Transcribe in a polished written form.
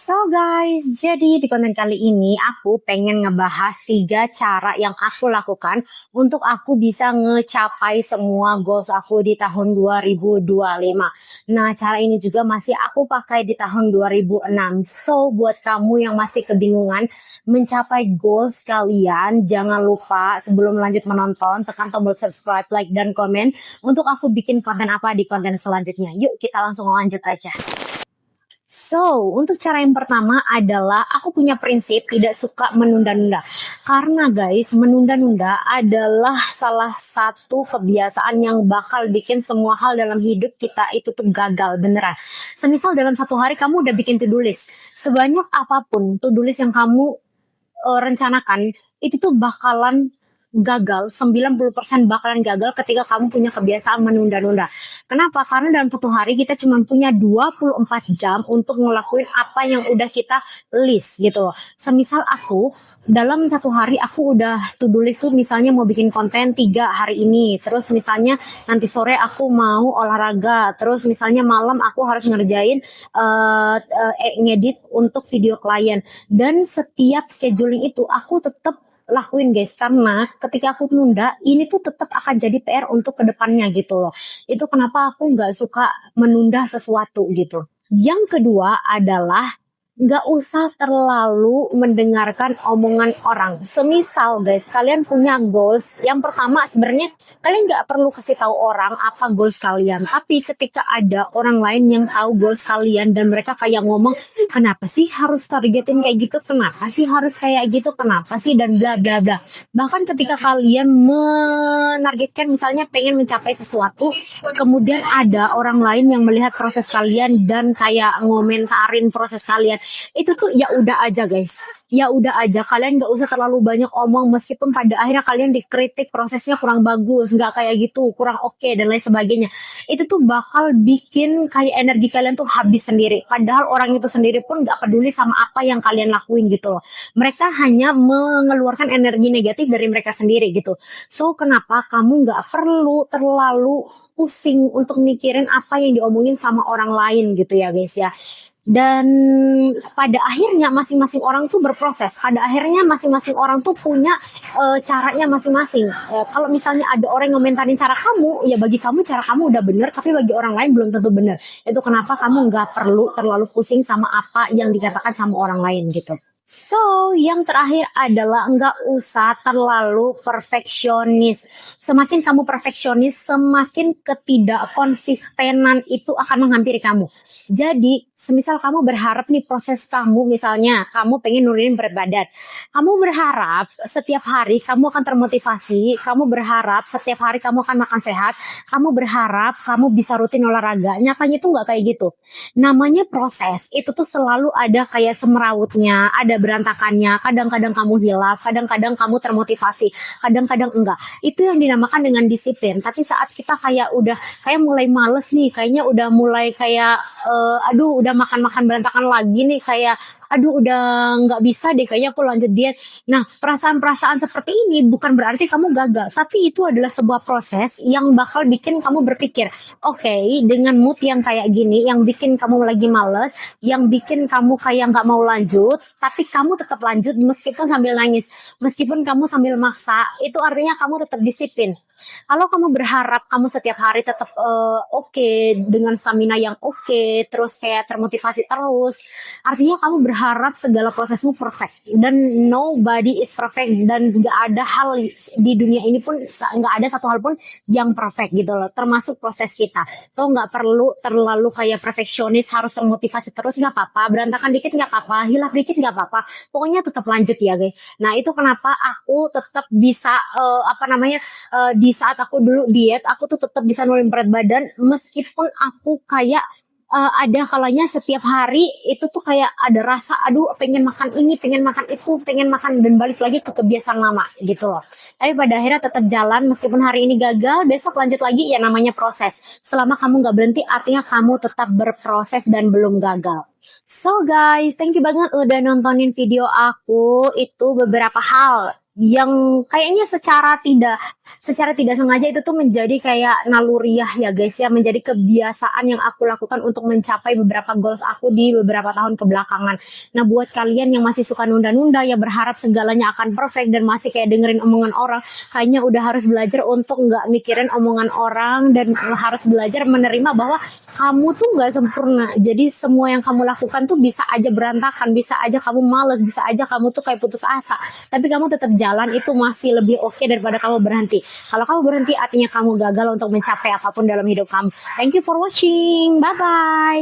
So guys, jadi di konten kali ini aku pengen ngebahas 3 cara yang aku lakukan untuk aku bisa ngecapai semua goals aku di tahun 2025. Nah, cara ini juga masih aku pakai di tahun 2006. So, buat kamu yang masih kebingungan mencapai goals kalian, jangan lupa sebelum lanjut menonton, tekan tombol subscribe, like, dan komen untuk aku bikin konten apa di konten selanjutnya. Yuk, kita langsung lanjut aja. So, untuk cara yang pertama adalah aku punya prinsip tidak suka menunda-nunda. Karena guys, menunda-nunda adalah salah satu kebiasaan yang bakal bikin semua hal dalam hidup kita itu tuh gagal beneran. Semisal dalam satu hari kamu udah bikin to-do list. Sebanyak apapun to-do list yang kamu rencanakan, itu tuh bakalan gagal, 90% bakalan gagal ketika kamu punya kebiasaan menunda-nunda. Kenapa? Karena dalam satu hari kita cuma punya 24 jam untuk ngelakuin apa yang udah kita list gitu loh. Semisal aku dalam satu hari aku udah to-do list tuh misalnya mau bikin konten 3 hari ini, terus misalnya nanti sore aku mau olahraga, terus misalnya malam aku harus ngerjain ngedit untuk video klien, dan setiap scheduling itu aku tetap lakuin guys, karena ketika aku menunda ini tuh tetap akan jadi PR untuk kedepannya gitu loh. Itu kenapa aku nggak suka menunda sesuatu gitu. Yang kedua adalah nggak usah terlalu mendengarkan omongan orang. Semisal guys, kalian punya goals. Yang pertama sebenarnya kalian nggak perlu kasih tahu orang apa goals kalian. Tapi ketika ada orang lain yang tahu goals kalian dan mereka kayak ngomong, kenapa sih harus targetin kayak gitu? Kenapa sih harus kayak gitu? Kenapa sih? Dan bla bla bla. Bahkan ketika kalian menargetkan misalnya pengen mencapai sesuatu, kemudian ada orang lain yang melihat proses kalian dan kayak ngomentarin proses kalian, itu tuh ya udah aja guys, ya udah aja, kalian nggak usah terlalu banyak omong, meskipun pada akhirnya kalian dikritik prosesnya kurang bagus, nggak kayak gitu, kurang oke, dan lain sebagainya. Itu tuh bakal bikin kayak energi kalian tuh habis sendiri, padahal orang itu sendiri pun nggak peduli sama apa yang kalian lakuin gitu loh. Mereka hanya mengeluarkan energi negatif dari mereka sendiri gitu. So kenapa kamu nggak perlu terlalu pusing untuk mikirin apa yang diomongin sama orang lain gitu ya guys ya. Dan pada akhirnya masing-masing orang tuh berproses. Pada akhirnya masing-masing orang tuh punya caranya masing-masing. Kalau misalnya ada orang yang komentarin cara kamu, ya bagi kamu cara kamu udah bener, tapi bagi orang lain belum tentu bener. Itu kenapa kamu nggak perlu terlalu pusing sama apa yang dikatakan sama orang lain gitu. So, yang terakhir adalah nggak usah terlalu perfeksionis. Semakin kamu perfeksionis, semakin ketidakkonsistenan itu akan menghampiri kamu. Jadi, semisal kamu berharap nih proses kamu, misalnya kamu pengen nurunin berat badan. Kamu berharap setiap hari kamu akan termotivasi, kamu berharap setiap hari kamu akan makan sehat, kamu berharap kamu bisa rutin olahraga. Nyatanya itu nggak kayak gitu. Namanya proses, itu tuh selalu ada kayak semerawutnya, ada berantakannya, kadang-kadang kamu hilaf, kadang-kadang kamu termotivasi, kadang-kadang enggak. Itu yang dinamakan dengan disiplin. Tapi saat kita kayak udah kayak mulai males nih, kayaknya udah mulai kayak aduh udah makan-makan berantakan lagi nih, kayak aduh udah nggak bisa deh kayaknya aku lanjut diet. Nah, perasaan-perasaan seperti ini bukan berarti kamu gagal, tapi itu adalah sebuah proses yang bakal bikin kamu berpikir, oke, dengan mood yang kayak gini, yang bikin kamu lagi males, yang bikin kamu kayak nggak mau lanjut, tapi kamu tetap lanjut meskipun sambil nangis, meskipun kamu sambil maksa, itu artinya kamu tetap disiplin. Kalau kamu berharap kamu setiap hari tetap oke, dengan stamina yang oke, terus kayak termotivasi terus, artinya kamu berharap segala prosesmu perfect, dan nobody is perfect, dan nggak ada hal di dunia ini pun, nggak ada satu hal pun yang perfect gitu loh, termasuk proses kita. So nggak perlu terlalu kayak perfeksionis, harus termotivasi terus, nggak apa-apa, berantakan dikit nggak apa-apa, hilaf dikit nggak apa-apa, pokoknya tetap lanjut ya guys. Nah, itu kenapa aku tetap bisa di saat aku dulu diet, aku tuh tetap bisa nurunin berat badan meskipun aku kayak ada kalanya setiap hari itu tuh kayak ada rasa aduh pengen makan ini, pengen makan itu, pengen makan, dan balik lagi ke kebiasaan lama gitu loh. Tapi pada akhirnya tetap jalan, meskipun hari ini gagal, besok lanjut lagi, ya namanya proses. Selama kamu gak berhenti, artinya kamu tetap berproses dan belum gagal. So guys, thank you banget udah nontonin video aku. Itu beberapa hal yang kayaknya secara tidak sengaja itu tuh menjadi kayak naluriah ya guys ya, menjadi kebiasaan yang aku lakukan untuk mencapai beberapa goals aku di beberapa tahun kebelakangan. Nah, buat kalian yang masih suka nunda-nunda ya, berharap segalanya akan perfect dan masih kayak dengerin omongan orang, kayaknya udah harus belajar untuk nggak mikirin omongan orang dan harus belajar menerima bahwa kamu tuh nggak sempurna. Jadi semua yang kamu lakukan tuh bisa aja berantakan, bisa aja kamu males, bisa aja kamu tuh kayak putus asa. Tapi kamu tetap jalan, itu masih lebih oke daripada kamu berhenti. Kalau kamu berhenti artinya kamu gagal untuk mencapai apapun dalam hidup kamu. Thank you for watching. Bye bye.